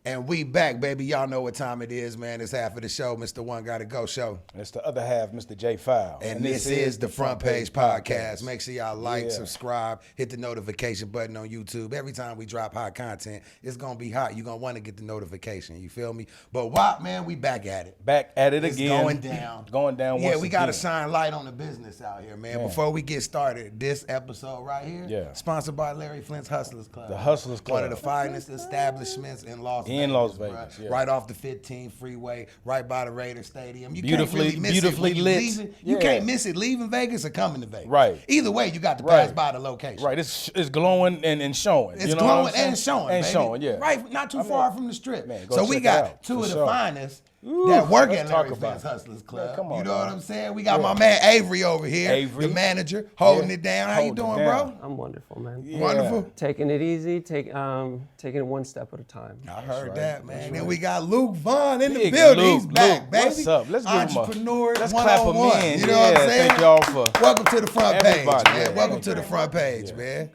And we back, baby. Y'all know what time it is, man. It's half of the show, Mr. One Gotta Go Show. And it's the other half, Mr. J File. And this is the Front Page Podcast. Make sure y'all like, subscribe, hit the notification button on YouTube. Every time we drop hot content, it's going to be hot. You're going to want to get the notification. You feel me? But WAP, man, we back at it. Back at it It's again. going down. Going down Yeah, once we got to again. shine light on the business out here, man. Before we get started, this episode right here, sponsored by Larry Flynt's Hustlers Club. The Hustlers Club. One of the finest establishments in Las Vegas. In Las Vegas. Yeah. Right off the 15 freeway, right by the Raider Stadium. You Beautifully- can't really miss beautifully it when lit. you leaving. You can't miss it leaving Vegas or coming to Vegas. Right. Either way, you got to pass by the location. Right. It's glowing and showing. It's you know glowing what I'm saying? and showing, And baby. showing, yeah. Right, not too far from the strip. Man, go so we check it got out, two for of the sure. finest that work let's at talk Larry about Flynt's it. Hustlers Club. Man, come on, you know what dog. I'm saying? We got my man Avery over here, Avery. the manager, holding it down. How you Holding it doing, bro? down. I'm wonderful, man. Yeah. Wonderful. Taking it easy, taking it one step at a time. I heard right. that, man. Then we got Luke Vaughn in the Big building. Luke, He's back, Luke, baby. what's up? Let's give him a- Entrepreneur. let's clap him 101. in. You know what I'm Yeah, saying? thank y'all for Welcome to the front page, everybody. man. Yeah, Welcome thank to the you. front page, man.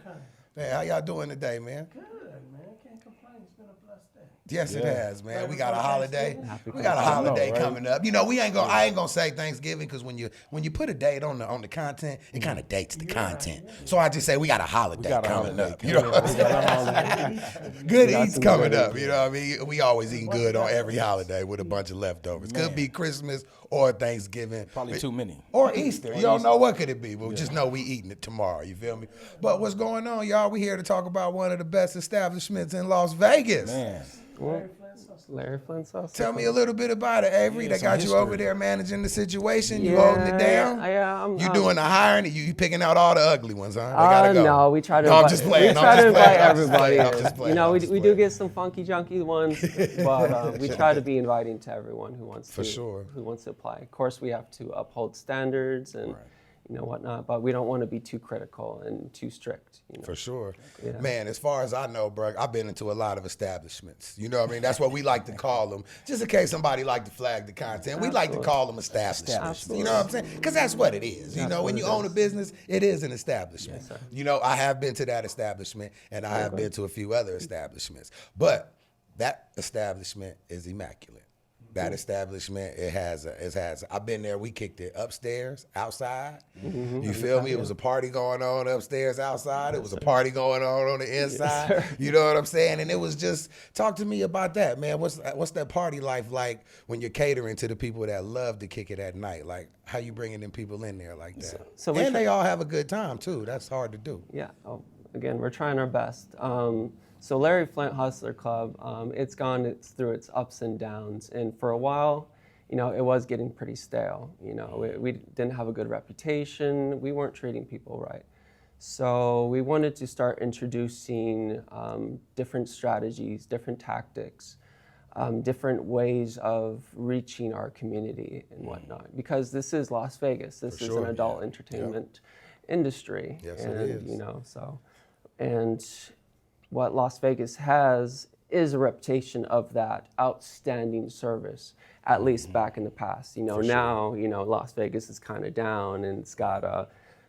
Man, how y'all doing today, man? Good, man. Can't complain. It's been a blessed day. Yes, it has, man. We got a holiday. Happy We got a Thanksgiving. holiday I know, right? coming up. You know, I ain't gonna say Thanksgiving because when you put a date on the content, it kind of dates the content. So I just say we got a holiday got a coming holiday up. You know what I'm saying? Good eats some coming good up. You know what I mean? We always eating good on every holiday with a bunch of leftovers. Could be Christmas or Thanksgiving. Probably too many. Or Easter. You don't know what could it be, but we just know we eating it tomorrow. You feel me? But what's going on, y'all? We here to talk about one of the best establishments in Las Vegas. Man. Larry Flynt's Hustlers. Tell me a little bit about it, Avery. They some got you history. over there managing the situation. You holding it down. I'm You doing the hiring? You picking out all the ugly ones, huh? They gotta go. No, we try to. No, I'm invite, just playing. We try to invite everybody. I'm just playing. You know, I'm we just do playing. get some funky junky ones, but we try to be inviting to everyone who wants For to sure. who wants to apply. Of course, we have to uphold standards and whatnot, but we don't want to be too critical and too strict. You know? For sure. Yeah. Man, as far as I know, bro, I've been into a lot of establishments. You know what I mean? That's what we like to call them. Just in case somebody like to flag the content, we like to call them establishments. You know what I'm saying? Because that's what it is. You know, when you own a business, it is an establishment. Yes, sir. You know, I have been to that establishment, and I have been to a few other establishments. But that establishment is immaculate. That establishment, it has. I've been there. We kicked it upstairs, outside. You feel me? It was a party going on upstairs, outside. It was a party going on the inside. You know what I'm saying? And it was just, talk to me about that, man. What's that party life like when you're catering to the people that love to kick it at night? Like, how you bringing them people in there like that? So we and try- they all have a good time too. That's hard to do. Yeah. Oh, again, we're trying our best. So Larry Flynt Hustler Club, it's through its ups and downs, and for a while, you know, it was getting pretty stale. You know, we didn't have a good reputation. We weren't treating people right. So we wanted to start introducing different strategies, different tactics, different ways of reaching our community and whatnot. Because this is Las Vegas. This is sure, an adult entertainment industry. Yes, and, it is. You know, and what Las Vegas has is a reputation of that outstanding service, at least back in the past. You know, now, you know, Las Vegas is kind of down and it's got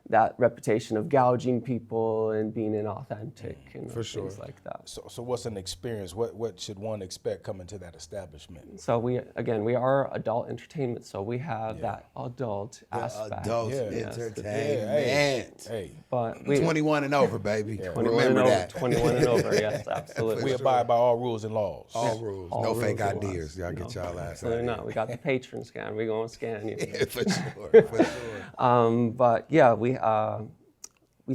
that reputation of gouging people and being inauthentic and things like that. So what's an experience? What should one expect coming to that establishment? So we are adult entertainment, so we have that adult aspect. Adult Yes. entertainment. Hey, But we 21 and over, baby. 21 Remember and over, that. 21 and over, yes, absolutely. we abide by all rules and laws. All rules. All No rules fake and ideas. laws. Y'all get y'all ass So out they're of not. We got the patron scan. We're going to scan you. here. For sure. For sure. But yeah, we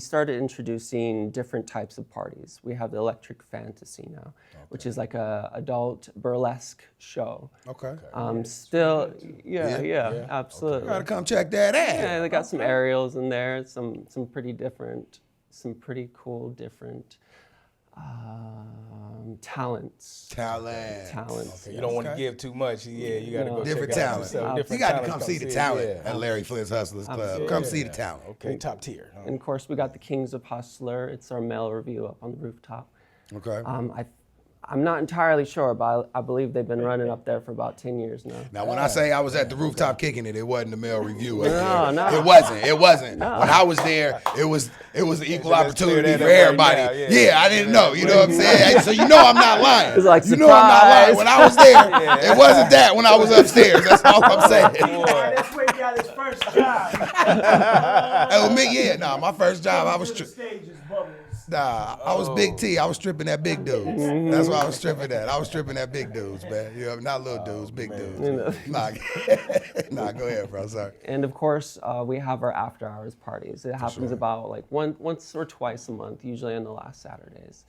started introducing different types of parties. We have the Electric Fantasy now, which is like a adult burlesque show. Okay. Still, Yeah. yeah, absolutely. Gotta come check that out. Yeah, they got some aerials in there, some pretty different, some pretty cool different talents. Talent. Talents. You don't want to Okay. give too much. Yeah, you got to go Different check it out talent. yourself. You Different got to talents come see the it, talent yeah. at Larry Flynt's Hustlers Club. Absolutely. Come see the talent. Okay, top tier. And of course, we got the Kings of Hustler. It's our male review up on the rooftop. Okay. I'm not entirely sure, but I believe they've been running up there for about 10 years now. Now, when I say I was at the rooftop kicking it, it wasn't the male review. Up No, there. no. It wasn't. No. When I was there, it was an equal let's clear opportunity that for up right everybody. now, Yeah, I didn't know. You know what I'm saying? So you know I'm not lying. It's like, you know I'm not lying. surprise. When I was there, it wasn't that when I was upstairs. That's all I'm saying. That's where he got his first job. My first job, I was To the stages, bubbles. I was Big T. I was stripping that big dudes. That's what I was stripping at. I was stripping that big dudes, man. You know, not little dudes, big dudes. Nah, go ahead, bro. Sorry. And of course, we have our after hours parties. It happens about like once or twice a month, usually on the last Saturdays.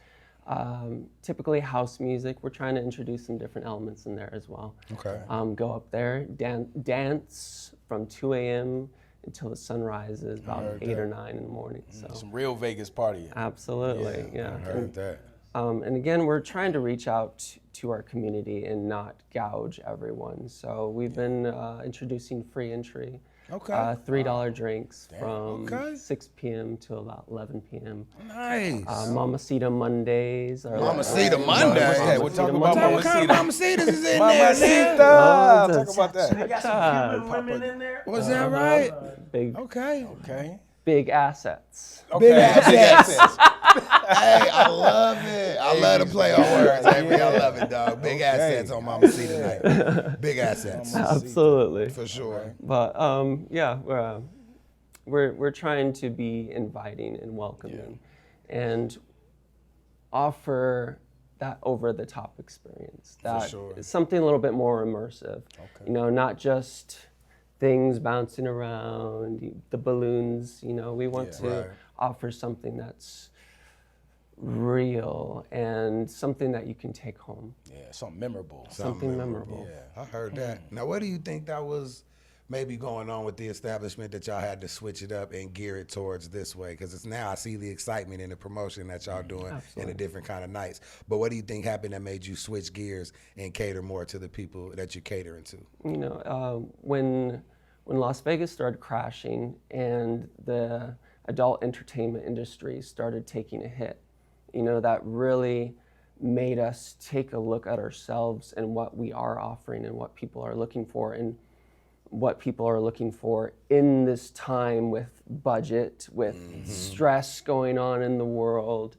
Typically house music. We're trying to introduce some different elements in there as well. Okay. Go up there, dance from 2 a.m. until the sun rises, about 8 or 9 in the morning. So Some real Vegas partying. absolutely, yeah. I heard that. And again, we're trying to reach out to our community and not gouge everyone. So we've been introducing free entry. Okay. $3 drinks from Okay. 6 p.m. till about 11 p.m. Nice. Mamacita Mondays. Mamacita Mondays. Yeah, we're talking about What kind of Mamacita. mamacitas is in there, man? Mamacita. Oh, Talk about They that. got some Cuban women in there. Was that right? Big, Okay. Okay. big assets. Big Okay. assets. Hey, I love it. I love to play on words, baby. I love it, dog. Big assets on Mamacita night. Big assets. Absolutely. For sure. But yeah, we're trying to be inviting and welcoming, and offer that over-the-top experience. That sure. is something a little bit more immersive. You know, not just things bouncing around, the balloons. You know, we want to Right. offer something that's real and something that you can take home. Yeah, something memorable. Something memorable. I heard that. Now, what do you think that was maybe going on with the establishment that y'all had to switch it up and gear it towards this way? Because it's now I see the excitement and the promotion that y'all doing in the different kind of nights. But what do you think happened that made you switch gears and cater more to the people that you're catering to? You know, when Las Vegas started crashing and the adult entertainment industry started taking a hit, you know, that really made us take a look at ourselves and what we are offering and what people are looking for, and what people are looking for in this time with budget, with stress going on in the world.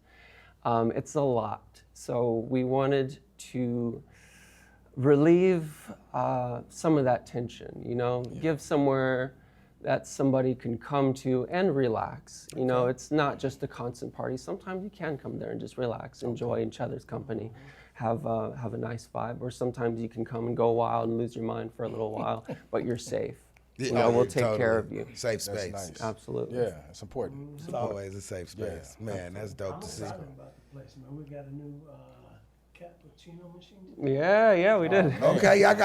It's a lot. So we wanted to relieve some of that tension, you know, give somewhere that somebody can come to and relax. You know, it's not just a constant party. Sometimes you can come there and just relax, enjoy each other's company, have a nice vibe. Or sometimes you can come and go wild and lose your mind for a little while, but you're safe. You know, we'll take care of you. Safe space. Nice. Absolutely. Yeah, it's important. It's always a safe space. Man, that's dope to see. I'm excited about the place, man. We got a new cappuccino machine. Yeah, we did. Okay, y'all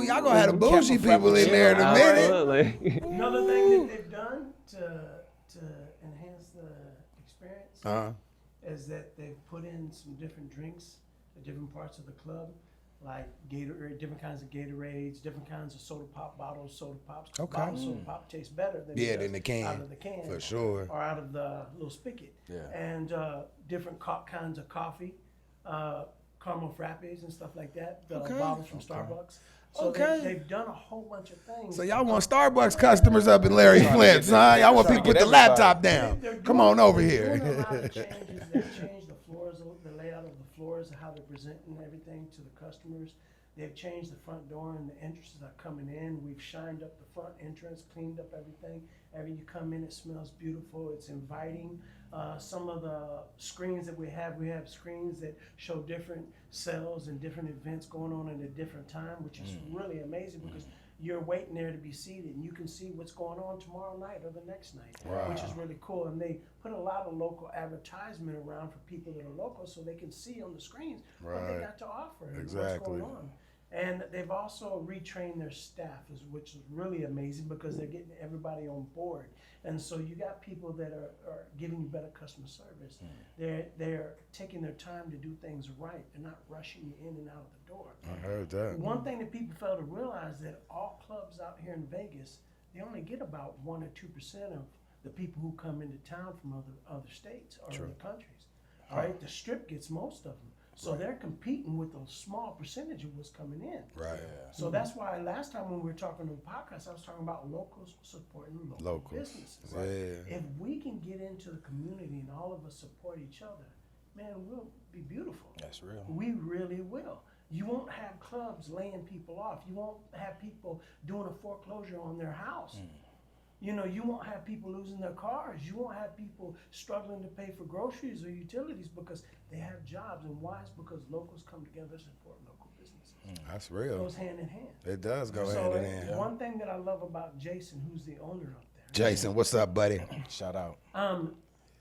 y'all gonna have the bougie people in there in a minute. Absolutely. Another thing that they've done to enhance the experience is that they've put in some different drinks at different parts of the club, like Gatorade, different kinds of Gatorades, different kinds of soda pop bottles, soda pops. Okay. Bottled soda pop tastes better than Yeah, than the can. out of the can, For sure. or out of the little spigot. Yeah. And different kinds of coffee, caramel frappes and stuff like that. The bottles from Starbucks. So they've done a whole bunch of things. So y'all want Starbucks customers up in Larry Flint's, huh? Y'all want people to put the laptop down. Come on over They're doing a here. lot of changes. They've changed the floors, the layout of the floors, how they're presenting everything to the customers. They've changed the front door and the entrances are coming in. We've shined up the front entrance, cleaned up everything. Every you come in, it smells beautiful. It's inviting. Some of the screens that we have screens that show different sales and different events going on at a different time, which is really amazing because you're waiting there to be seated and you can see what's going on tomorrow night or the next night, which is really cool. And they put a lot of local advertisement around for people that are local so they can see on the screens what they got to offer and what's going on. And they've also retrained their staff, which is really amazing because they're getting everybody on board. And so you got people that are giving you better customer service. They're taking their time to do things right. They're not rushing you in and out of the door. I heard that. One thing that people fail to realize that all clubs out here in Vegas, they only get about 1 or 2% of the people who come into town from other states or other countries. All right, the Strip gets most of them. So they're competing with a small percentage of what's coming in. Right. So that's why last time when we were talking on the podcast, I was talking about locals supporting local businesses. Yeah. If we can get into the community and all of us support each other, man, we'll be beautiful. That's real. We really will. You won't have clubs laying people off. You won't have people doing a foreclosure on their house. You know, you won't have people losing their cars. You won't have people struggling to pay for groceries or utilities because they have jobs. And why? It's because locals come together to support local businesses. That's It real. goes hand in hand. It does go So hand in hand. one thing that I love about Jason, who's the owner up there, Jason, what's up, buddy? Shout out.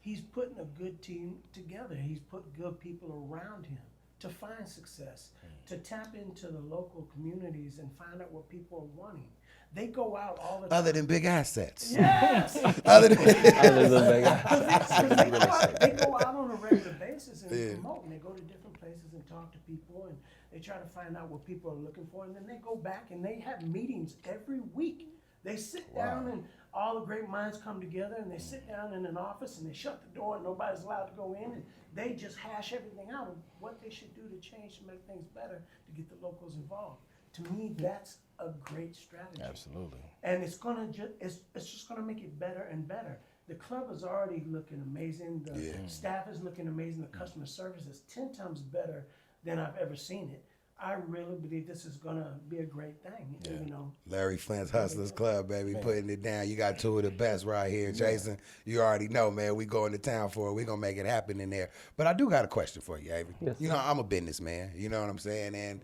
he's putting a good team together. He's put good people around him to find success, to tap into the local communities and find out what people are wanting. They go out all the time. Other than big assets. Yes! Other than Other than big- They go out on a regular basis and promote, and they go to different places and talk to people, and they try to find out what people are looking for, and then they go back and they have meetings every week. They sit down and all the great minds come together, and they sit down in an office and they shut the door and nobody's allowed to go in, and they just hash everything out of what they should do to change to make things better to get the locals involved. To me, that's a great strategy. Absolutely. And it's gonna it's just gonna make it better and better. The club is already looking amazing. The staff is looking amazing. The customer service is 10 times better than I've ever seen it. I really believe this is gonna be a great thing. You know, Larry Flynt's Hustlers Club, baby, putting it down. You got two of the best right here, Jason. You already know, man. We going to town for it. We gonna make it happen in there. But I do got a question for you, Avery. Yes, You know, I'm a businessman. You know what I'm saying? And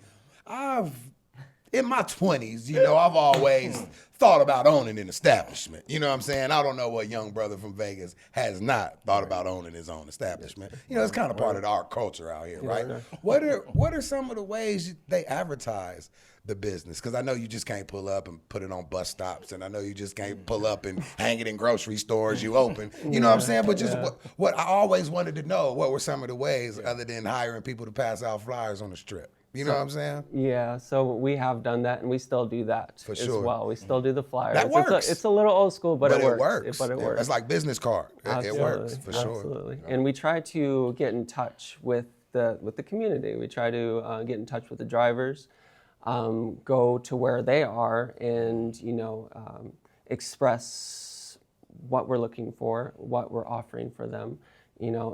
in my 20s, you know, I've always thought about owning an establishment. You know what I'm saying? I don't know what young brother from Vegas has not thought about owning his own establishment. You know, it's kind of part of our culture out here, right? What are some of the ways they advertise the business? Because I know you just can't pull up and put it on bus stops, and I know you just can't pull up and hang it in grocery stores you open. You know what I'm saying? But just what I always wanted to know, what were some of the ways other than hiring people to pass out flyers on the strip? You know what I'm saying? Yeah, so we have done that, and we still do that For as sure. well. We still do the flyers. That works. It's a little old school, but it works. works. But it works. It's like business card. It works for sure. Absolutely. And we try to get in touch with the community. We try to get in touch with the drivers, go to where they are, and express what we're looking for, what we're offering for them,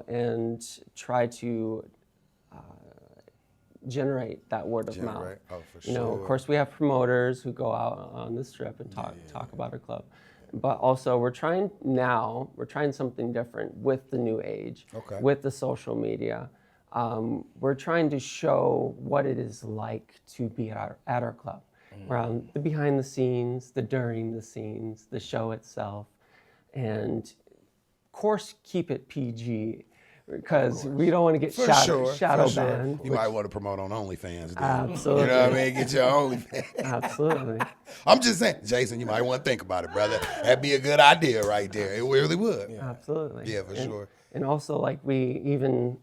and try to generate that word of mouth. Oh, for sure. Of course, we have promoters who go out on the strip and talk about our club. But also, we're trying something different with the new age, with the social media. We're trying to show what it is like to be at our club. Around the behind the scenes, the during the scenes, the show itself, and of course, keep it PG. Because we don't want to get shadow banned. You might want to promote on OnlyFans. Then. Absolutely. You know what I mean? Get your OnlyFans. Absolutely. I'm just saying, Jason, you might want to think about it, brother. That'd be a good idea right there. It really would. Yeah. Absolutely. Yeah, for sure. And also, like, we even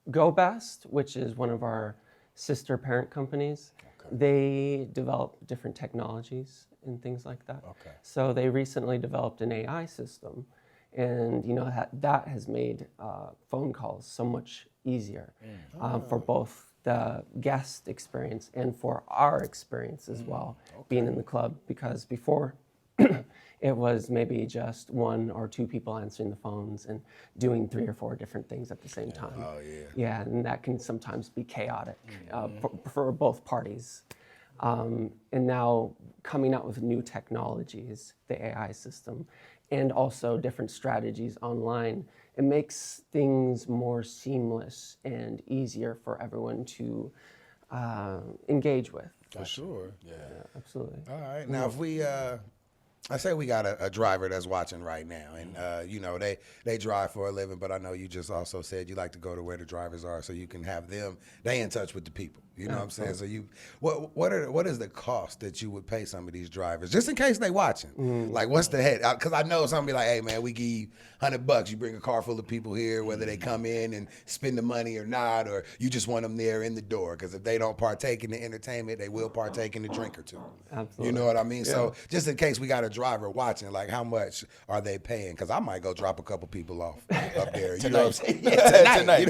Go Best, which is one of our sister parent companies, they develop different technologies and things like that. So they recently developed an AI system. And that has made phone calls so much easier for both the guest experience and for our experience as well, being in the club. Because before, it was maybe just one or two people answering the phones and doing 3 or 4 different things at the same time. Oh, yeah. Yeah, and that can sometimes be chaotic for both parties. And now coming out with new technologies, the AI system, and also different strategies online, it makes things more seamless and easier for everyone to engage with. For sure. Yeah. Absolutely. All right. Now, if we, I say we got a driver that's watching right now, and they drive for a living, but I know you just also said you like to go to where the drivers are so you can have them, they in touch with the people. You know what I'm saying? So what is the cost that you would pay some of these drivers, just in case they watching? Like, what's the head? Because I know some be like, hey man, we give you $100. You bring a car full of people here, whether they come in and spend the money or not, or you just want them there in the door. Because if they don't partake in the entertainment, they will partake in the drink or two. Absolutely. You know what I mean? Yeah. So just in case we got a driver watching, like, how much are they paying? Because I might go drop a couple people off up there. You know what I'm saying? Yeah, tonight.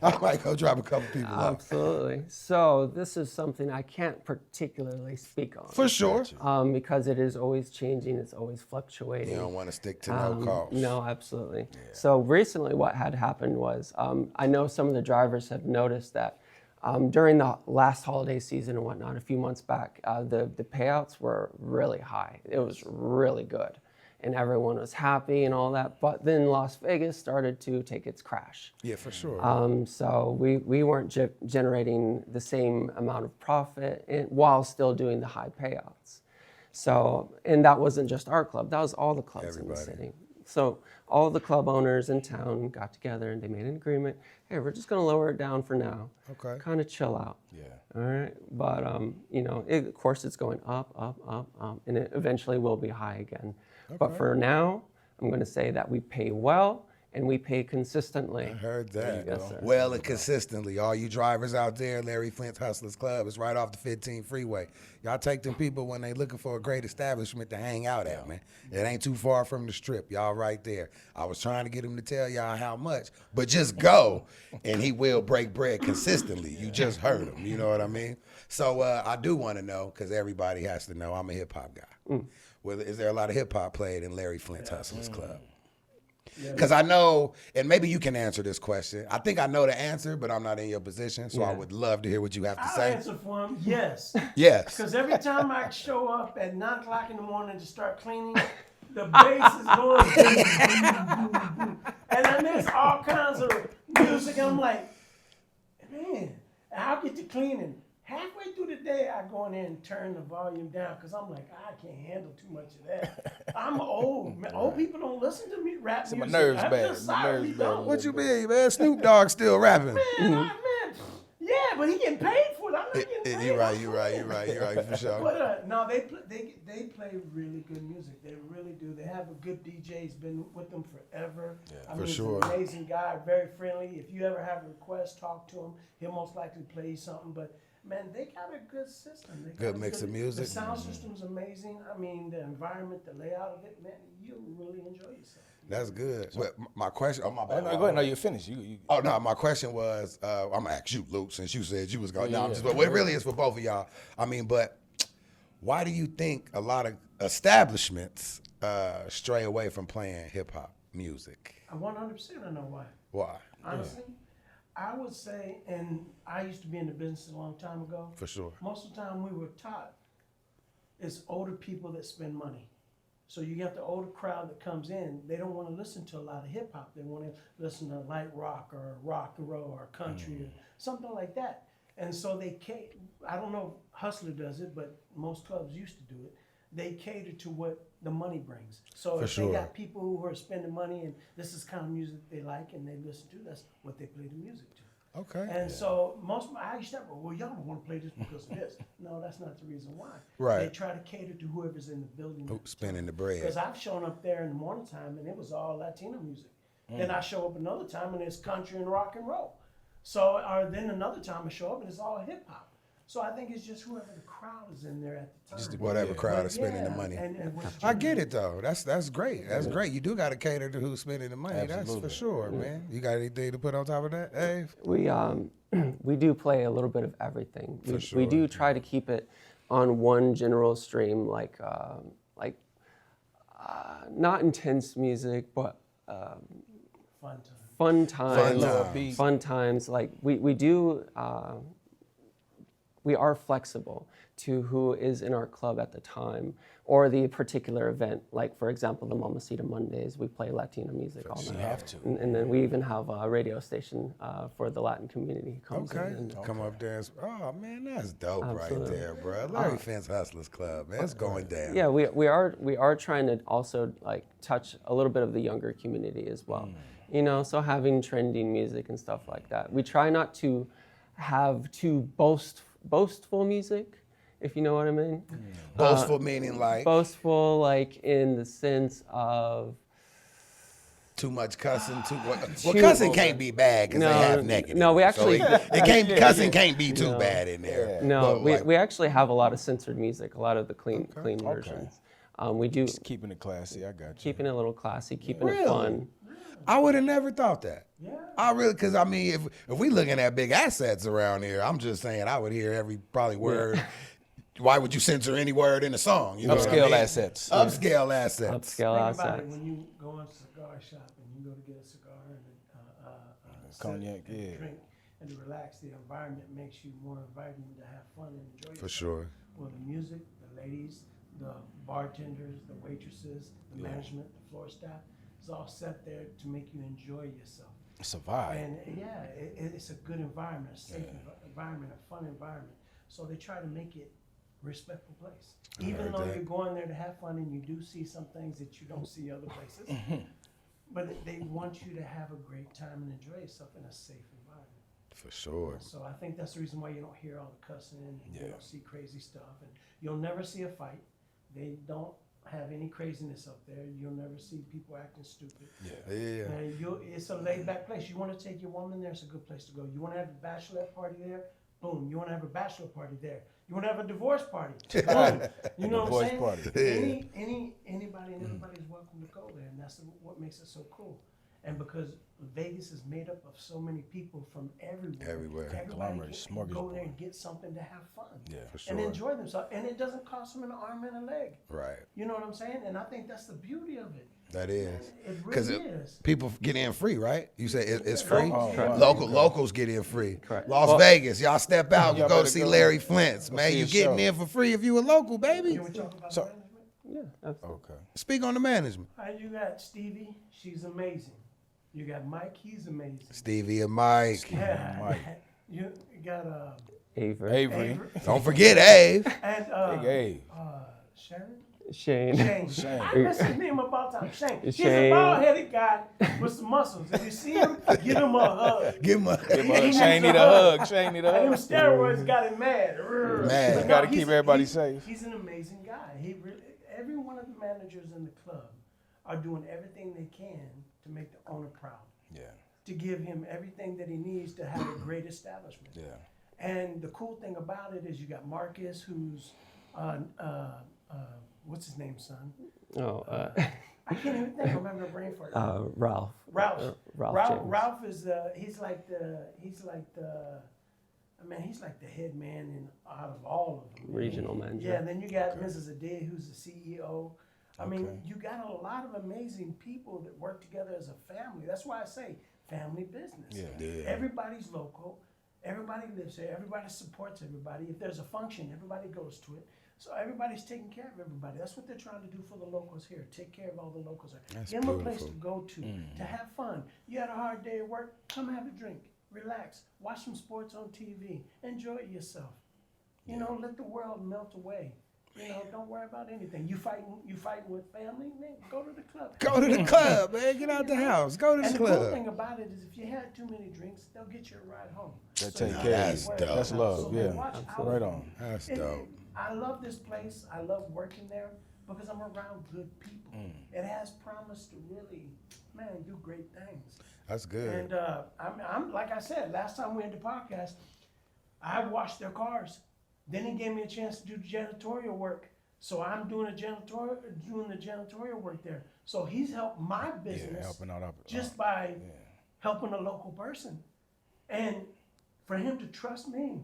I might go drop a couple people off. Absolutely. So this is something I can't particularly speak on. For sure. Because it is always changing. It's always fluctuating. You don't want to stick to no calls. No, absolutely. Yeah. So recently what had happened was I know some of the drivers have noticed that during the last holiday season and whatnot, a few months back, the payouts were really high. It was really good. And everyone was happy and all that. But then Las Vegas started to take its crash. Yeah, for sure. So we weren't generating the same amount of profit while still doing the high payouts. So, and that wasn't just our club, that was all the clubs in the city. So all the club owners in town got together and they made an agreement. Hey, we're just gonna lower it down for now. Okay. Kind of chill out. Yeah. All right. But of course it's going up, and it eventually will be high again. Okay. But for now, I'm gonna say that we pay well and we pay consistently. I heard that. Yes, sir. Well and consistently. All you drivers out there, Larry Flynt's Hustlers Club is right off the 15 freeway. Y'all take them people when they looking for a great establishment to hang out at, man. It ain't too far from the strip. Y'all right there. I was trying to get him to tell y'all how much, but just go, and he will break bread consistently. You just heard him. You know what I mean? So I do want to know, because everybody has to know, I'm a hip-hop guy. Is there a lot of hip-hop played in Larry Flynt's Hustlers Club? Because I know, and maybe you can answer this question. I think I know the answer, but I'm not in your position, so I would love to hear what you have to say. I'll answer for him, yes. Yes. Because every time I show up at 9 o'clock in the morning to start cleaning, the bass is going boom, boom, boom. And I miss all kinds of music. I'm like, man, I'll get to cleaning. Halfway through the day, I go in there and turn the volume down because I'm like, I can't handle too much of that. I'm old. Man, old people don't listen to me rap music. My nerves I'm bad. just My sorry, nerves bad. What you mean, man? Snoop Dogg still rapping. Man, yeah, but he getting paid for it. I'm not getting paid. You're right, for sure. But no, they play really good music. They really do. They have a good DJ. He's been with them forever. Yeah, I mean, he's an amazing guy, very friendly. If you ever have a request, talk to him. He'll most likely play you something. But man, they got a good system. Good mix of music. The sound system's amazing. I mean, the environment, the layout of it, man, you'll really enjoy yourself. That's good. But my question, my bad. No, go ahead. No, you're finished. Oh, no, my question was, I'm going to ask you, Luke, since you said you was going. But it really is for both of y'all. I mean, but why do you think a lot of establishments stray away from playing hip-hop music? 100% I know why. Why? Honestly, I would say, and I used to be in the business a long time ago. For sure. Most of the time we were taught it's older people that spend money. So you got the older crowd that comes in, they don't want to listen to a lot of hip hop. They want to listen to light rock or rock and roll or country or something like that. And so I don't know if Hustler does it, but most clubs used to do it. They cater to what the money brings. So if they got people who are spending money and this is kind of music they like and they listen to, that's what they play the music to. Okay. And so I used to have, well, y'all don't want to play this because of this. No, that's not the reason why. Right. They try to cater to whoever's in the building. Who's spending the bread. Because I've shown up there in the morning time and it was all Latino music. Then I show up another time and it's country and rock and roll. So, or then another time I show up and it's all hip hop. So I think it's just whoever the crowd is in there at the time. Just whatever crowd is spending the money. I get it though. That's great. That's great. You do got to cater to who's spending the money. Absolutely. That's for sure, man. You got anything to put on top of that, Dave? We do play a little bit of everything. For We do try to keep it on one general stream, like not intense music, but fun times. Like we do. We are flexible to who is in our club at the time or the particular event. Like, for example, the Mamacita Mondays, we play Latino music all night. You have to. And then we even have a radio station for the Latin community who comes in. And, come up there and, oh, man, that's dope right there, bro. Larry Flynt's Hustlers Club, man. It's going down. Yeah, we are trying to also, like, touch a little bit of the younger community as well. You know, so having trending music and stuff like that. We try not to have too boastful music, if you know what I mean. Boastful meaning like Boastful, like in the sense of too much cussing. Well, cussing can't be bad because they have negative. No, we actually cussing can't be too bad in there. no, But we actually have a lot of censored music, a lot of the clean versions. We do Just keeping it classy. I got you. keeping it a little classy, keeping it Really? fun. I would have never thought that. Yeah. I really, because I mean, if we looking at big assets around here, I'm just saying I would hear every probably word. Why would you censor any word in a song? You know what I Upscale mean? assets. Upscale assets. Upscale Think about it, assets. when you go into a cigar shop and you go to get a cigar and Cognac, and yeah. drink and to relax, the environment makes you more inviting to have fun and enjoy For yourself. sure. Well, the music, the ladies, the bartenders, the waitresses, the management, the floor staff, it's all set there to make you enjoy yourself. It's a vibe. And yeah, it's a good environment, a safe environment, a fun environment. So they try to make it a respectful place. Even like though that. you're going there to have fun and you do see some things that you don't see other places, but they want you to have a great time and enjoy yourself in a safe environment. For sure. So I think that's the reason why you don't hear all the cussing and you Yeah. don't see crazy stuff. And you'll never see a fight. They don't have any craziness up there. You'll never see people acting stupid. Yeah. And it's a laid back place. You want to take your woman there, it's a good place to go. You want to have a bachelorette party there, boom. You want to have a bachelor party there. You want to have a divorce party, boom. You know what I'm Divorce saying? party. Anybody and everybody's welcome to go there, and that's what makes it so cool. And because Vegas is made up of so many people from everywhere, Everywhere. everybody Conglomerate, can go smorgasbord. there and get something to have fun. Yeah. For sure. And enjoy themselves. And it doesn't cost them an arm and a leg. Right. You know what I'm saying? And I think that's the beauty of it. That is. It Because really is. people get in free, right? You say it's free? Oh, Correct. Locals get in free. Correct. Las Well- Vegas, y'all step out, Y'all go better see go. Larry Flint's, Go man. see You his getting show. in for free if you a local, baby. Can we talk about So- management? Yeah, absolutely. Okay. Speak on the management. You got Stevie, she's amazing. You got Mike, he's amazing. Stevie and Mike. Yeah. Mike. You got Avery, Avery. Avery. Don't forget Ave. And Big A. Sharon? Shane. Shane. I miss his name about time. Shane. He's a Shane. bald-headed guy with some muscles. If you see him, give him a hug. Give him a Shane need a hug. Shane need a And them hug. steroids got him mad. Mad. But Gotta he's- keep everybody he's- safe. He's an amazing guy. Every one of the managers in the club are doing everything they can to make the owner proud, Yeah. to give him everything that he needs to have a great establishment. Yeah. And the cool thing about it is you got Marcus, who's, what's his name, son? Oh, I can't even think. I'm having a brain fart. Ralph. Ralph. Ralph James. Ralph is he's like the head man out of all of them. Regional manager. Yeah, and then you got Mrs. Ade, who's the CEO. I mean, Okay. you got a lot of amazing people that work together as a family. That's why I say family business. Yeah. Everybody's local. Everybody lives here. Everybody supports everybody. If there's a function, everybody goes to it. So everybody's taking care of everybody. That's what they're trying to do for the locals here. Take care of all the locals here. That's Give them a place beautiful. to go to have fun. You had a hard day at work, come have a drink, relax, watch some sports on TV, enjoy yourself. You know, let the world melt away. You know, don't worry about anything. You fighting with family, man, go to the club. Go to the club, man. Get out the house. Go to And the the cool club. thing about it is if you had too many drinks, they'll get you a ride home. They So take you care don't of That's have to worry dope. about That's that. love, So yeah. watch out. Right on. That's It- dope. I love this place. I love working there because I'm around good people. It has promised to really, man, do great things. That's good. And I'm like I said, last time we had the podcast, I washed their cars. Then he gave me a chance to do janitorial work. So I'm doing the janitorial work there. So he's helped my Yeah. business Helping out. just by helping a local person. And for him to trust me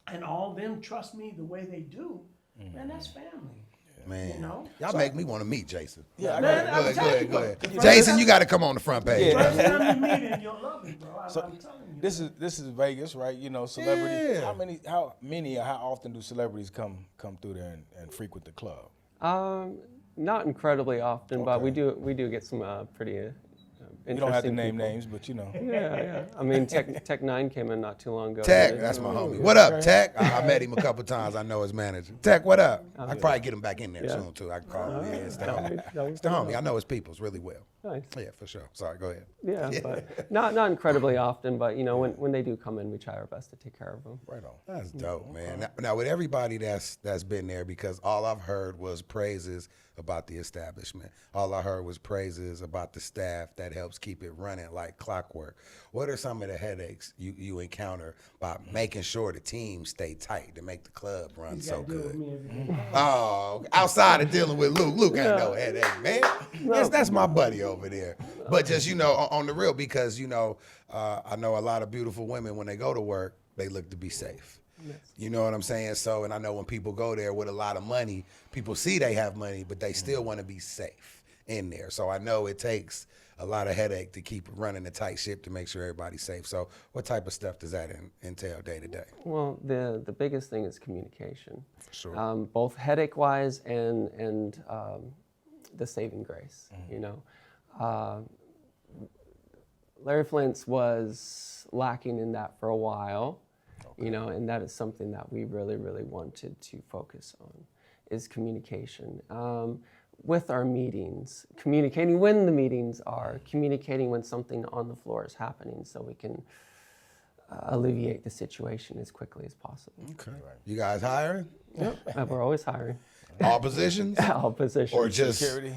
and all them trust me the way they do, man, that's family. Man, You know? y'all make me want to meet Jason. Yeah, I Man, got I'm Go telling ahead, you, go ahead. the first Jason, time- you got to come on the front page. Yeah. First time you meet him, you'll love him, bro. I'm telling you. This is Vegas, right? You know, celebrity. Yeah. How many or how often do celebrities come through there and frequent the club? Not incredibly often, but Okay. we do get some pretty You don't have to interesting name people. names, but you know. Yeah. I mean, Tech 9 came in not too long ago. Tech, that's my homie. What up, Tech? I met him a couple times. I know his manager. Tech, what up? I can probably get him back in there soon too. I can call him. Yeah, it's the homie. It's the homie. I know his peoples really well. Nice. Yeah, for sure. Sorry, go ahead. Yeah, but not incredibly often, but you know, when they do come in, we try our best to take care of them. Right on. That's dope, man. Now with everybody that's been there, because all I've heard was praises about the establishment. All I heard was praises about the staff that helps keep it running like clockwork. What are some of the headaches you encounter by making sure the team stay tight to make the club run so Deal with good? me every day. Oh, outside of dealing with Luke. Luke ain't no headache, man. Yes, that's my buddy over there. But just, on the real, because, I know a lot of beautiful women, when they go to work, they look to be safe. Yes. You know what I'm saying? So, and I know when people go there with a lot of money, people see they have money, but they still want to be safe in there. So I know it takes a lot of headache to keep running a tight ship to make sure everybody's safe. So what type of stuff does that entail day to day? Well, the biggest thing is communication. For sure. Both headache-wise and the saving grace. Larry Flynt's was lacking in that for a while. And that is something that we really, really wanted to focus on, is communication. With our meetings, communicating when the meetings are, communicating when something on the floor is happening so we can alleviate the situation as quickly as possible. Okay. You guys hiring? Yep. We're always hiring. All positions? All positions. Or just Security?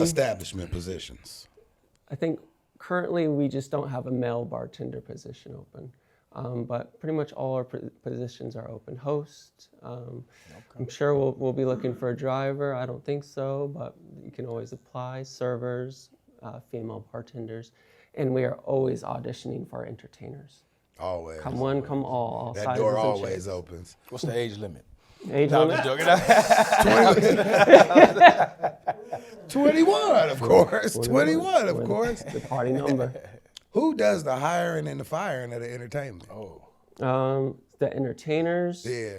establishment positions? I think currently we just don't have a male bartender position open. But pretty much all our positions are open. Host, I'm sure we'll be looking for a driver. I don't think so, but you can always apply. Servers, female bartenders, and we are always auditioning for our entertainers. Always. Come one, come all That sizes door and always shapes. opens. What's the age limit? Age No, I'm limit? just joking. 21, of course. 21, of course. The party number. Who does the hiring and the firing of the entertainment? The entertainers. Yeah.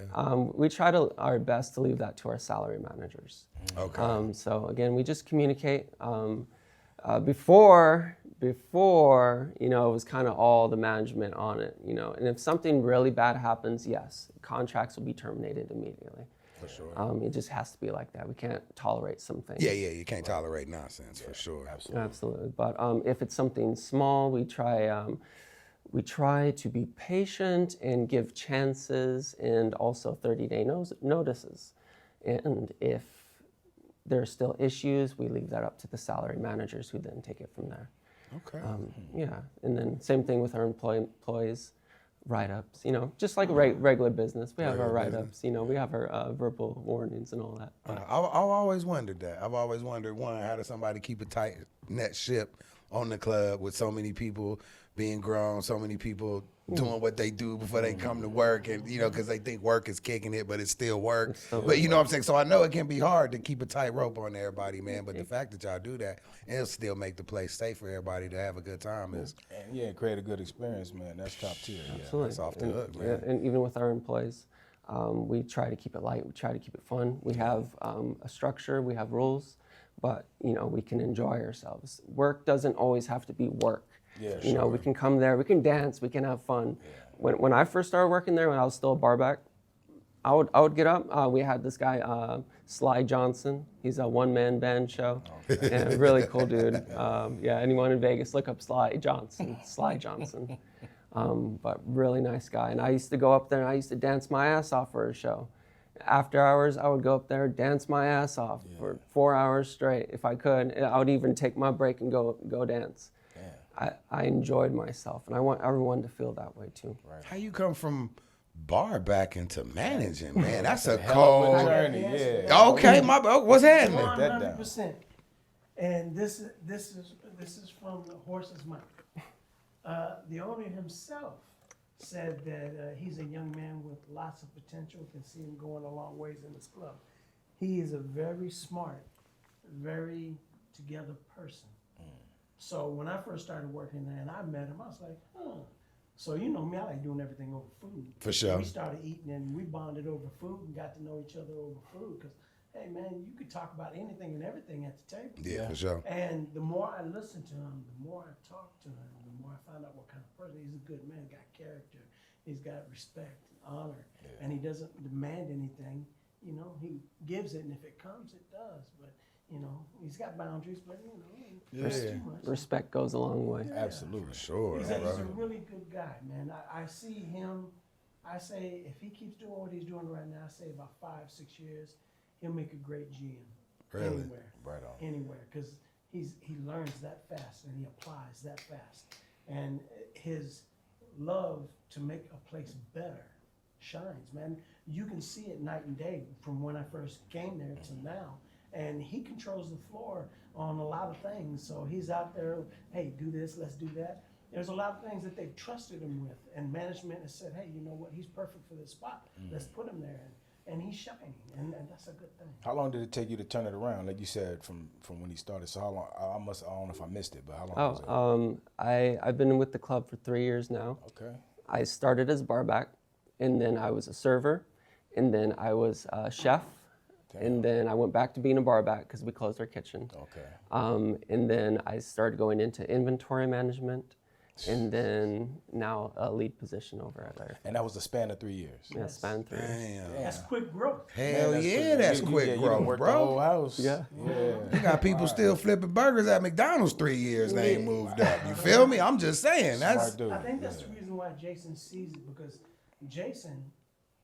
We try our best to leave that to our salary managers. Okay. So again, we just communicate. Before, it was kind of all the management on it, And if something really bad happens, yes, contracts will be terminated immediately. For sure. It just has to be like that. We can't tolerate some things. Yeah, you can't tolerate nonsense, for sure. Absolutely. But if it's something small, we try to be patient and give chances, and also 30-day notices. And if there are still issues, we leave that up to the salary managers, who then take it from there. Okay. And then same thing with our employees. Write-ups, just like regular business. We have our write-ups, we have our verbal warnings and all that. I've always wondered that. I've always wondered, one, how does somebody keep a tight net ship on the club with so many people being grown, so many people doing what they do before they come to work, and because they think work is kicking it, but it's still work. But you know what I'm saying? So I know it can be hard to keep a tight rope on everybody, man. But the fact that y'all do that, it'll still make the place safe for everybody to have a good time. And create a good experience, man. That's top tier. Yeah. Absolutely. That's off the hook, man. And even with our employees, we try to keep it light. We try to keep it fun. We have a structure. We have rules, but we can enjoy ourselves. Work doesn't always have to be work. Yeah, We can come there. We can dance. We can have fun. Yeah. When I first started working there, when I was still a barback, I would get up. We had this guy, Sly Johnson. He's a one-man band show. And a really cool dude. Anyone in Vegas, look up Sly Johnson. But really nice guy. And I used to go up there and I used to dance my ass off for a show. After hours, I would go up there, dance my ass off for 4 hours straight if I could. I would even take my break and go dance. I enjoyed myself, and I want everyone to feel that way too. Right. How you come from bar back into managing, man? That's a cold journey. Yeah. Okay, what's happening? 100%. And this is from the horse's mouth. The owner himself said that he's a young man with lots of potential. Can see him going a long ways in this club. He is a very smart, very together person. So when I first started working there and I met him, I was like, So me, I like doing everything over food. For sure. We started eating and we bonded over food and got to know each other over food because, hey man, you could talk about anything and everything at the table. Yeah, for sure. And the more I listen to him, the more I talk to him, the more I find out what kind of person. He's a good man, got character, he's got respect and honor, and he doesn't demand anything. You know, he gives it, and if it comes, it does. But you know, he's got boundaries, but you know, it's too much. Respect goes a long way. Absolutely. Sure, He's bro. a really good guy, man. I see him. I say if he keeps doing what he's doing right now, I say about 5-6 years, he'll make a great GM. Really? Anywhere. Right on. Anywhere, because he learns that fast and he applies that fast, and his love to make a place better shines, man. You can see it night and day from when I first came there to now. And he controls the floor on a lot of things. So he's out there, hey, do this, let's do that. There's a lot of things that they've trusted him with. And management has said, hey, you know what, he's perfect for this spot. Let's put him there. And he's shining, and that's a good thing. How long did it take you to turn it around? Like you said, from when he started. So how long? I don't know if I missed it, but how long was it? I've been with the club for 3 years now. Okay. I started as barback, and then I was a server, and then I was a chef, and then I went back to being a barback because we closed our kitchen. Okay. And then I started going into inventory management, and then now a lead position over at Larry. And that was the span of 3 years. Yeah, span 3 years. Damn. That's quick growth. Hell Man, yeah, that's quick you growth, worked bro. the whole house. Yeah. You got people still flipping burgers at McDonald's 3 years they ain't moved up. You feel me? I'm just saying. That's Smart dude. I think that's the reason why Jason sees it, because Jason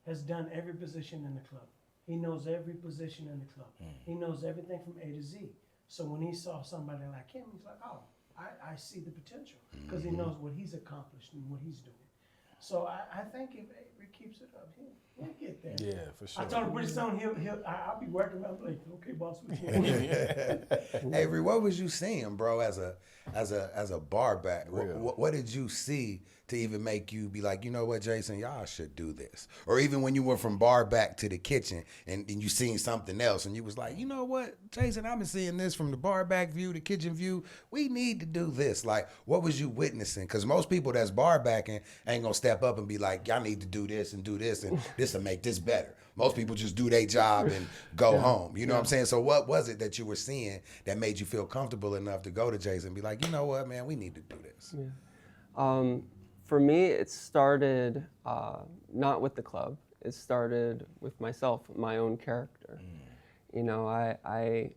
has done every position in the club. He knows every position in the club. He knows everything from A to Z. So when he saw somebody like him, he's like, oh, I see the potential, because he knows what he's accomplished and what he's doing. So I think if Avery keeps it up, he'll get there. Yeah, for sure. I told him pretty soon I'll be working. I'm like, okay, boss, we can. Avery, what was you seeing, bro, as a bar back? Real. What did you see to even make you be like, you know what, Jason, y'all should do this? Or even when you went from bar back to the kitchen and you seen something else and you was like, you know what, Jason, I've been seeing this from the bar back view, the kitchen view. We need to do this. Like, what was you witnessing? Because most people that's bar backing ain't gonna step up and be like, y'all need to do this and this will make this better. Most people just do their job and go home. You know what I'm saying? So what was it that you were seeing that made you feel comfortable enough to go to Jason and be like, you know what, man, we need to do this? Yeah. For me, it started not with the club. It started with myself, my own character. You know, I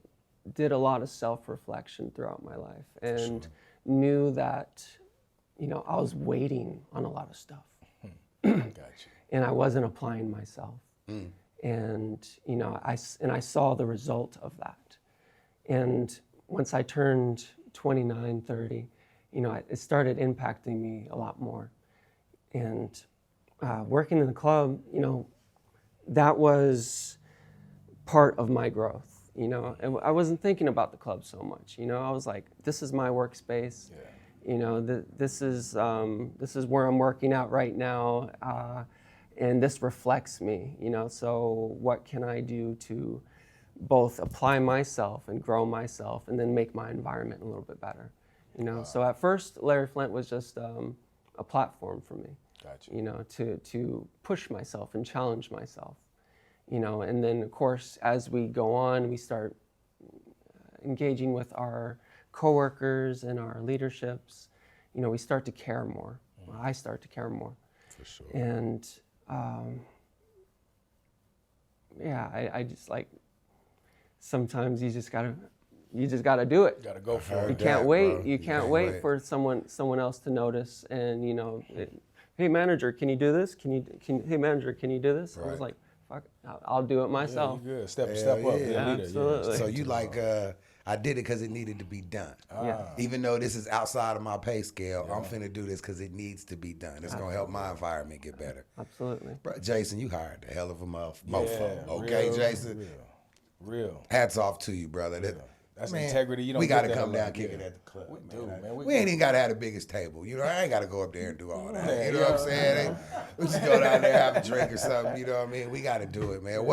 did a lot of self-reflection throughout my life and knew that, you know, I was waiting on a lot of stuff. Gotcha. And I wasn't applying myself. And, you know, I saw the result of that. And once I turned 29, 30, you know, it started impacting me a lot more. And working in the club, you know, that was part of my growth, you know. And I wasn't thinking about the club so much, you know. I was like, this is my workspace. Yeah. You know, this is where I'm working out right now. And this reflects me, you know, so what can I do to both apply myself and grow myself and then make my environment a little bit better, you know? So at first, Larry Flynt was just a platform for me, Gotcha. you know, to push myself and challenge myself, you know? And then, of course, as we go on, we start engaging with our coworkers and our leaderships, you know, we start to care more. Well, I start to care more. For sure. And yeah, I just like, sometimes you just gotta do it. Gotta go for You it. can't that, wait. bro. You You can't can't wait wait. for someone else to notice. And you know, hey manager, can you do this? Hey manager, can you do this? I was Right. like, fuck, I'll do it Yeah, myself. you good. Step Hell up. yeah. Be a leader. Absolutely. So you like, I did it because it needed to be done. Yeah. Even though this is outside of my pay scale, I'm finna do this because it needs to be done. It's gonna help my environment get better. Absolutely. Bro, Jason, you hired the hell of a mofo. Yeah, Okay, real, Jason? Real. Hats off to you, brother. That's Man, integrity. You don't we get gotta that come a down lot, kick it yeah. at the club. We man. do, man. We ain't even gotta have the biggest table. You know, I ain't gotta go up there and do all that. Yeah, You know what I'm saying? We just go down there, have a drink or something. You know what I mean? We gotta do it, man.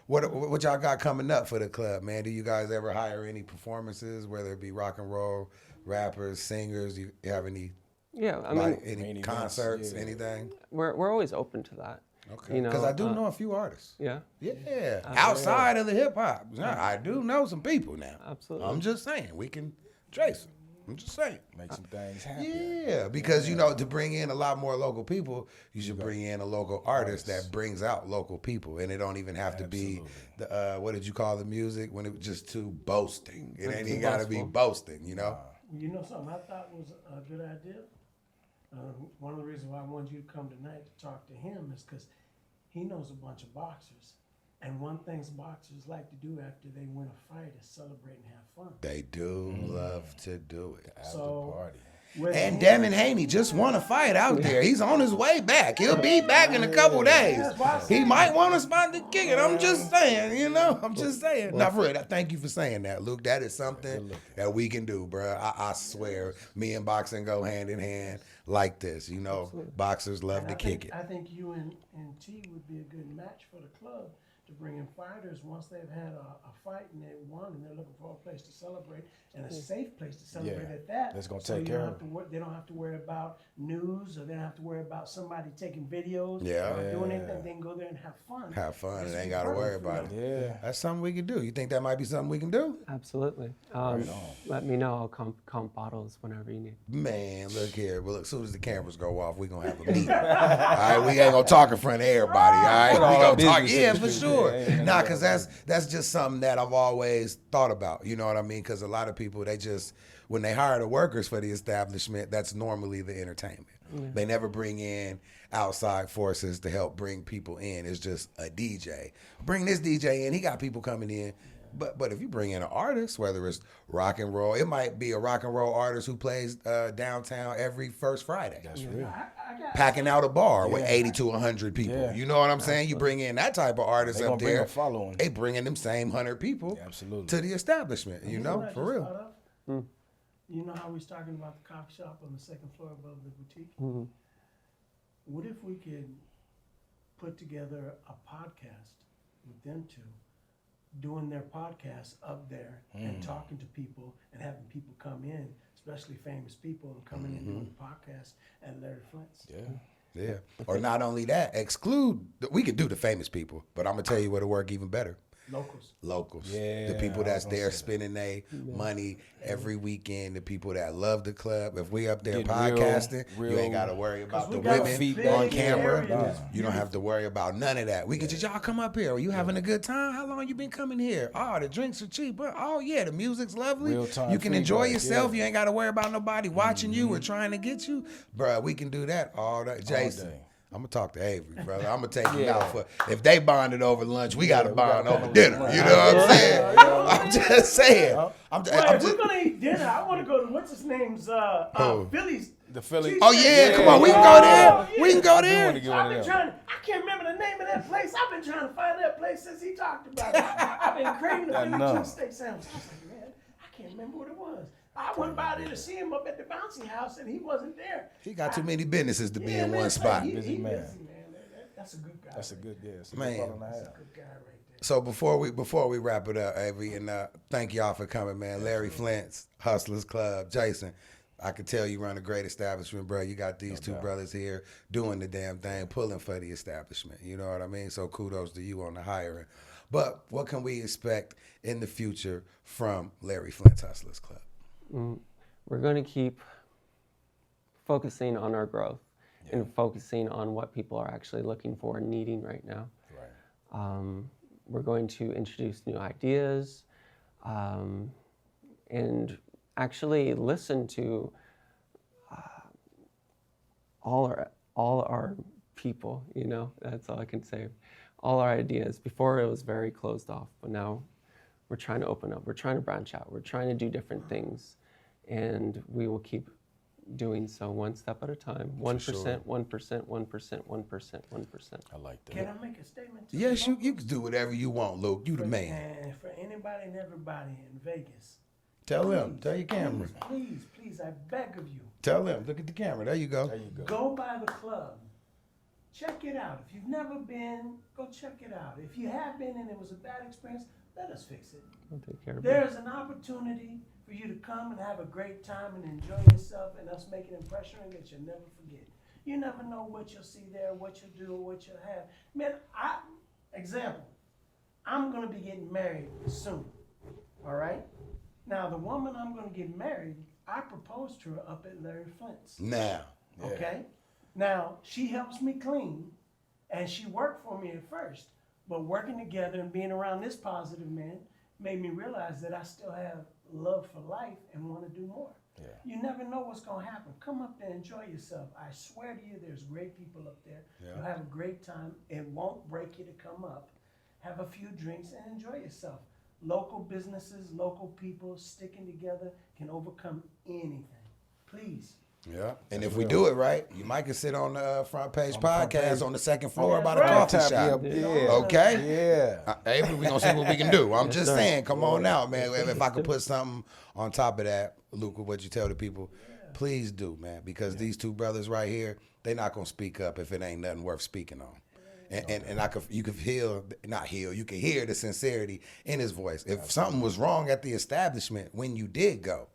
What y'all got coming up for the club, man? Do you guys ever hire any performances, whether it be rock and roll, rappers, singers? You have any Yeah, I mean, any Main concerts, events, yeah. anything? we're always open to that. Okay. You know, Because I do know a few artists. Yeah. Yeah. Outside of the hip hop. I do know some people now. Absolutely. I'm just saying, we can trace them. I'm just saying. Make some things happen. Yeah, because you know, to bring in a lot more local people, you should bring in a local artist that brings out local people, and it don't even have to be the what did you call the music when it was just too boasting? It ain't even got to be boasting, you know. You know something I thought was a good idea? One of the reasons why I wanted you to come tonight to talk to him is because he knows a bunch of boxers. And one thing boxers like to do after they win a fight is celebrate and have fun. They do love to do it. So, Party. And Devin Haney just won a fight out there. He's on his way back. He'll be back in a couple days. He might want a spot to kick it. I'm just saying, you know. I'm just saying. Now, for real, thank you for saying that, Luke. That is something that we can do, bro. I swear, me and boxing go hand in hand like this. You know, boxers love to kick it. I think you and T would be a good match for the club to bring in fighters once they've had a fight and they won and they're looking for a place to celebrate and a safe place to celebrate at that. That's gonna so take you care don't of have to they don't have to worry about news, or they don't have to worry about somebody taking videos Yeah. or doing anything. They can go there and have fun. Have fun This and ain't is got to worry perfect for about it. them. Yeah. That's something we can do. You think that might be something we can do? Absolutely. Let me know. I'll comp bottles whenever you need. Man, look here. Well, as soon as the cameras go off, we're going to have a meeting. All right, we ain't going to talk in front of everybody, all right? We going to talk, yeah, for sure. Nah, because that's just something that I've always thought about, you know what I mean? Because a lot of people, they just, when they hire the workers for the establishment, that's normally the entertainment. They never bring in outside forces to help bring people in. It's just a DJ. Bring this DJ in. He got people coming in. But if you bring in an artist, whether it's rock and roll, it might be a rock and roll artist who plays downtown every first Friday. That's real. Packing out a bar with 80 to 100 people. Yeah. You know what I'm saying? You bring in that type of artist They up gonna bring there. a following. They bring in them same 100 people Absolutely. to the establishment, you know, what I for just real. thought of? You know how we was talking about the coffee shop on the second floor above the boutique? What if we could put together a podcast with them two, doing their podcast up there and talking to people and having people come in, especially famous people, and coming in doing the podcast at Larry Flint's? Yeah. Yeah. Or not only that, we could do the famous people, but I'm going to tell you what'll work even better. Locals. Yeah, The people I that's was gonna there say spending their money every weekend. The people that love the club. If we up there Getting podcasting, real- you ain't got to worry about the we got a women big on camera. area that's You don't have to worry about none of that. We could just, y'all come up here. Are you having a good time? How long you been coming here? Oh, the drinks are cheap. Oh, yeah, the music's lovely. Real-time You can enjoy feedback, yourself. yeah. You ain't got to worry about nobody watching you or trying to get you. Bruh, we can do that all day. Jason. day. I'm gonna talk to Avery, brother. I'm gonna take him out for. If they bonded over lunch, we gotta bond over dinner. You know what I'm saying? I'm just saying. I'm If just. we're gonna eat dinner, I want to go to what's his name's Philly's. The Philly. Oh yeah, come on, we can go there. We can go I do there. wanna get one I've of been them. trying. I can't remember the name of that place. I've been trying to find that place since he talked about it. I've been craving the Philly cheesesteak sandwich. I was like, man, I can't remember what it was. I went by there to see him up at the bouncy house, and he wasn't there. He got too many businesses to be Yeah, in man, one spot. He Busy man. busy, man. That's a good guy. That's a good, it's a Man. good brother to have. good guy right there. So before we wrap it up, Avery, and thank y'all for coming, man. Larry Flint's Hustlers Club, Jason. I could tell you run a great establishment, bro. You got these two brothers here doing the damn thing, pulling for the establishment. You know what I mean? So kudos to you on the hiring. But what can we expect in the future from Larry Flint's Hustlers Club? We're going to keep focusing on our growth and focusing on what people are actually looking for and needing right now. Right. We're going to introduce new ideas and actually listen to all our people, you know, that's all I can say. All our ideas. Before it was very closed off, but now we're trying to open up. We're trying to branch out. We're trying to do different things, and we will keep doing so one step at a time. 1%, 1%, 1%, 1%, 1%, 1%. I like that. Can I make a statement? To Yes, the you can do whatever you want, Luke. You the man. And for anybody and everybody in Vegas, Tell them. Tell your camera. please, I beg of you, Tell them. Look at the camera. There you go. There you go. go by the club. Check it out. If you've never been, go check it out. If you have been and it was a bad experience, let us fix it. I'll take care of it. There's an opportunity for you to come and have a great time and enjoy yourself, and us make an impression that you'll never forget. You never know what you'll see there, what you'll do, or what you'll have. Man, example, I'm gonna be getting married soon, all right? Now, the woman I'm gonna get married, I proposed to her up at Larry Flint's. Now. Okay? Now, she helps me clean, and she worked for me at first. But working together and being around this positive man made me realize that I still have love for life and want to do more. Yeah. You never know what's going to happen. Come up there, enjoy yourself. I swear to you, there's great people up there. Yeah. You'll have a great time. It won't break you to come up. Have a few drinks and enjoy yourself. Local businesses, local people sticking together can overcome anything. Please. Yeah, and if we do it right, you might can sit on the front page front podcast page. on the second floor by the Right. coffee Tap shop. you up, yeah. Okay? Yeah. Avery, we're going to see what we can do. I'm just sir. saying, come on out, man. If I could put something on top of that, Luke, what you tell the people, please do, man, because these two brothers right here, they're not going to speak up if it ain't nothing worth speaking on. And you can you can hear the sincerity in his voice. If something was wrong at the establishment when you did go,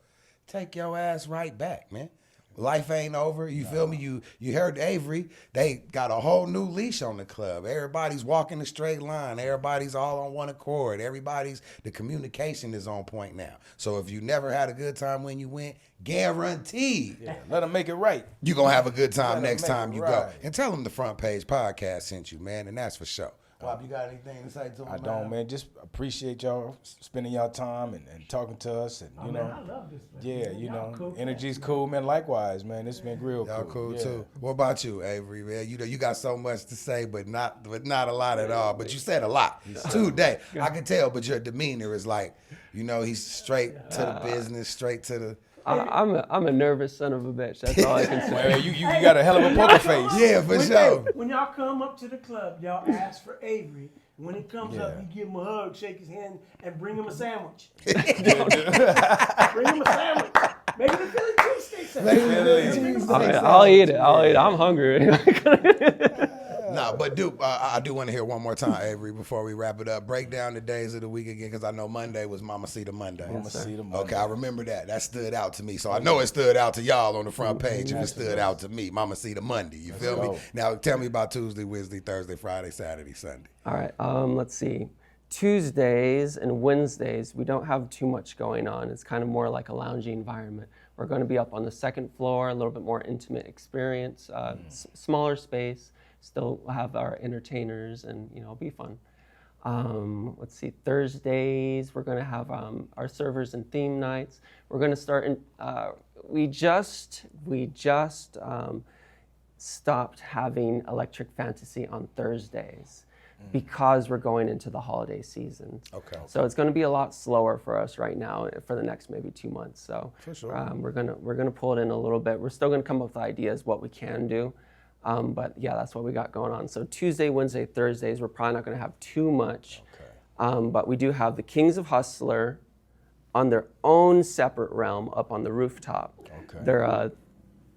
take your ass right back, man. Life ain't over. You feel me? You heard Avery. They got a whole new leash on the club. Everybody's walking a straight line. Everybody's all on one accord. The communication is on point now. So if you never had a good time when you went, guaranteed Yeah. Let them make it right. you're going to have a good time Let next them make time it you go. right. And tell them the Front Page Podcast sent you, man, and that's for sure. Bob, you got anything to say to them? I don't, man. Just appreciate y'all spending y'all time and talking to us, and you know, Man, I love this place. yeah, man. you Y'all know, cool energy's cats, cool, man. Likewise, man. It's been real Y'all cool Yeah. too. What about you, Avery? Man, you got so much to say, but not a lot at all. But you said a lot today. I can tell, but your demeanor is like, he's straight to the business, straight to the. I'm a nervous son of a bitch. That's all I can say. Man, you got a hell of a poker face. Yeah, for sure. When y'all come up to the club, y'all ask for Avery. When he comes up, you give him a hug, shake his hand, and bring him a sandwich. Bring him a sandwich. Maybe the Philly cheesesteak sandwich. I'll eat it. I'm hungry. Nah, but I do want to hear one more time, Avery, before we wrap it up. Break down the days of the week again, because I know Monday was Mamacita Monday. Mamacita Monday. Okay, I remember that. That stood out to me. So I know it stood out to y'all on the front page, and it stood out to me. Mamacita Monday. You feel me? Now tell me about Tuesday, Wednesday, Thursday, Friday, Saturday, Sunday. All right. Let's see. Tuesdays and Wednesdays, we don't have too much going on. It's kind of more like a loungy environment. We're going to be up on the second floor, a little bit more intimate experience, smaller space. Still have our entertainers, and it'll be fun. Let's see. Thursdays, we're going to have our servers and theme nights. We're going to start in. We just stopped having Electric Fantasy on Thursdays because we're going into the holiday season. Okay. So it's going to be a lot slower for us right now for the next maybe 2 months. So For sure. we're gonna pull it in a little bit. We're still going to come up with ideas what we can do. But yeah, that's what we got going on. So Tuesday, Wednesday, Thursdays, we're probably not going to have too much. Okay. But we do have the Kings of Hustler on their own separate realm up on the rooftop. Okay. They're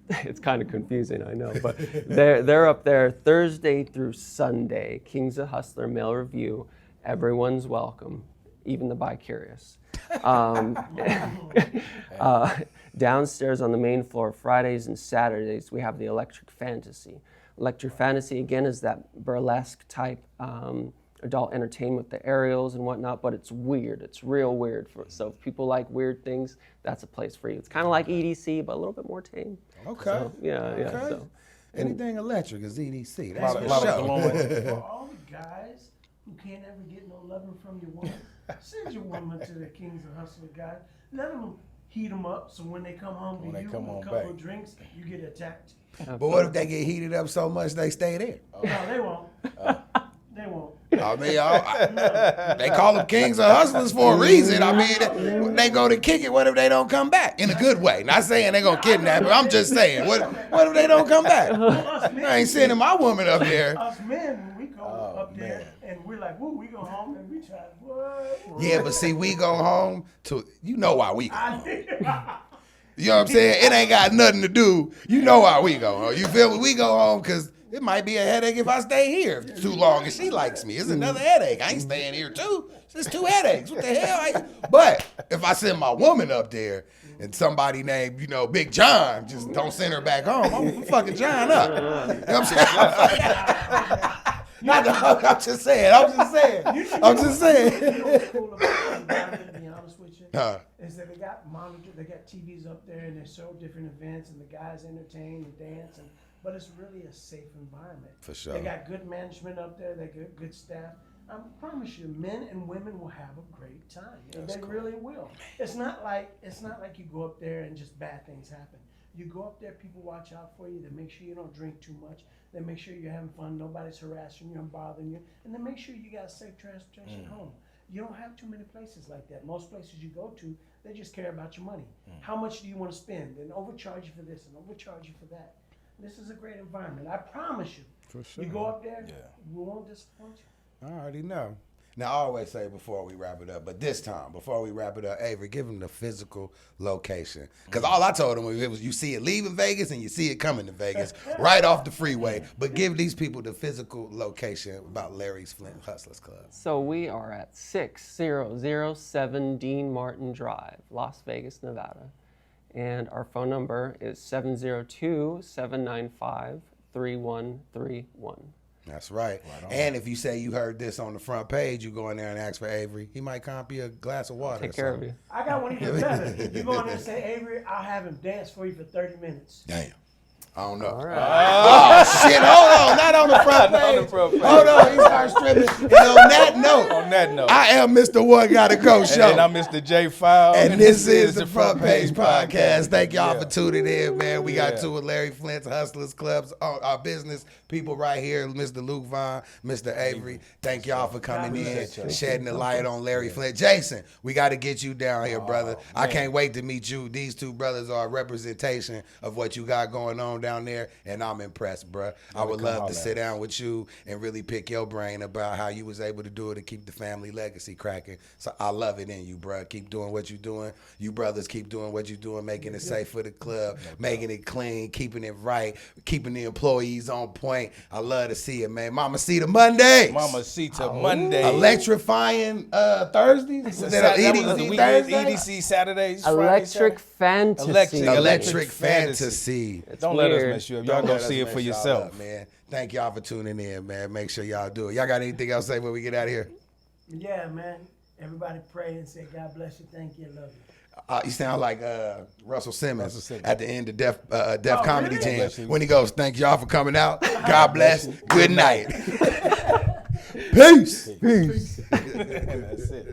it's kind of confusing, I know, but they're up there Thursday through Sunday. Kings of Hustler Male Review. Everyone's welcome, even the bi-curious. Downstairs on the main floor, Fridays and Saturdays, we have the Electric Fantasy. Electric Fantasy, again, is that burlesque type adult entertainment with the aerials and whatnot, but it's weird. It's real weird. So if people like weird things, that's a place for you. It's kind of like EDC, but a little bit more tame. Okay. So, yeah. Okay. So, Anything electric is EDC. A That's lot for of sure. glowing. For all the guys who can't ever get no loving from your woman, send your woman to the Kings of Hustler guy. Let them heat them up so when they come home When to they you come with a on couple back. of drinks, you get attacked. But what if they get heated up so much they stay there? No, they won't. They won't. I mean, they call them Kings of Hustlers for a reason. I mean, they go to kick it. What if they don't come back in a good way? Not saying they're gonna kidnap her. I'm just saying, what if they don't come back? Us men, I ain't sending my woman up there. us men, when we go Oh, up there man. and we're like, woo, we go home and we try, what? Yeah, but see, we go home to, you know why we go home. I, You know what I'm saying? It ain't got nothing to do. You know why we go home. You feel me? We go home because It might be a headache if I stay here too long and she likes me. It's another headache. I ain't staying here too. It's 2 headaches. What the hell? But if I send my woman up there and somebody named, Big John, just don't send her back home, I'm fucking John up. You know what I'm saying? I'm just saying. What's cool about environment, to be honest with you, is that they got TVs up there and they show different events and the guys entertain and dance, but it's really a safe environment. For sure. They got good management up there. They got good staff. I promise you, men and women will have a great time. They really will. It's not like you go up there and just bad things happen. You go up there, people watch out for you. They make sure you don't drink too much. They make sure you're having fun. Nobody's harassing you and bothering you. And they make sure you got safe transportation home. You don't have too many places like that. Most places you go to, they just care about your money. How much do you want to spend? And overcharge you for this and overcharge you for that. This is a great environment. I promise you. For sure. You go up there, we won't disappoint you. I already know. Now, I always say before we wrap it up, but this time, before we wrap it up, Avery, give him the physical location. Because all I told him was you see it leaving Vegas and you see it coming to Vegas right off the freeway. But give these people the physical location about Larry's Flynt Hustlers Club. So we are at 6007 Dean Martin Drive, Las Vegas, Nevada. And our phone number is 702-795-3131. That's right. And if you say you heard this on the front page, you go in there and ask for Avery. He might comp you a glass of water. Take care of you. I got one even better. You go in there and say, Avery, I'll have him dance for you for 30 minutes. Damn. I don't know. All right. Oh, shit. Hold on. Not on the front page. Hold on. He starts stripping. And on that note, I am Mr. One Gotta Go Show. And I'm Mr. J File. And this is the Front Page Podcast. Thank y'all for tuning in, man. We got two of Larry Flynt's Hustlers Clubs, our business people right here, Mr. Luke Vaughn, Mr. Avery. Thank y'all for coming in, shedding the light on Larry Flynt. Jason, we got to get you down here, brother. I can't wait to meet you. These two brothers are a representation of what you got going on down there, and I'm impressed, bro. I would love to sit down with you and really pick your brain about how you was able to do it to keep the family legacy cracking. So I love it in you, bro. Keep doing what you're doing. You brothers keep doing what you're doing, making it safe for the club, making it clean, keeping it right, keeping the employees on point. I love to see it, man. Mama Cita Mondays. Mama Cita Mondays. Electrifying Thursdays. Was that EDC Thursday? EDC Saturdays. Electric Fantasy. Electric Fantasy. Don't let us mess you up. Y'all go see it for yourself. Up, man. Thank y'all for tuning in, man. Make sure y'all do it. Y'all got anything else to say when we get out of here? Yeah, man. Everybody pray and say, God bless you, thank you, love you. You sound like Russell Simmons at the end of Def Comedy really? Jam when he goes, "Thank y'all for coming out. God bless. Good night." Peace. That's it.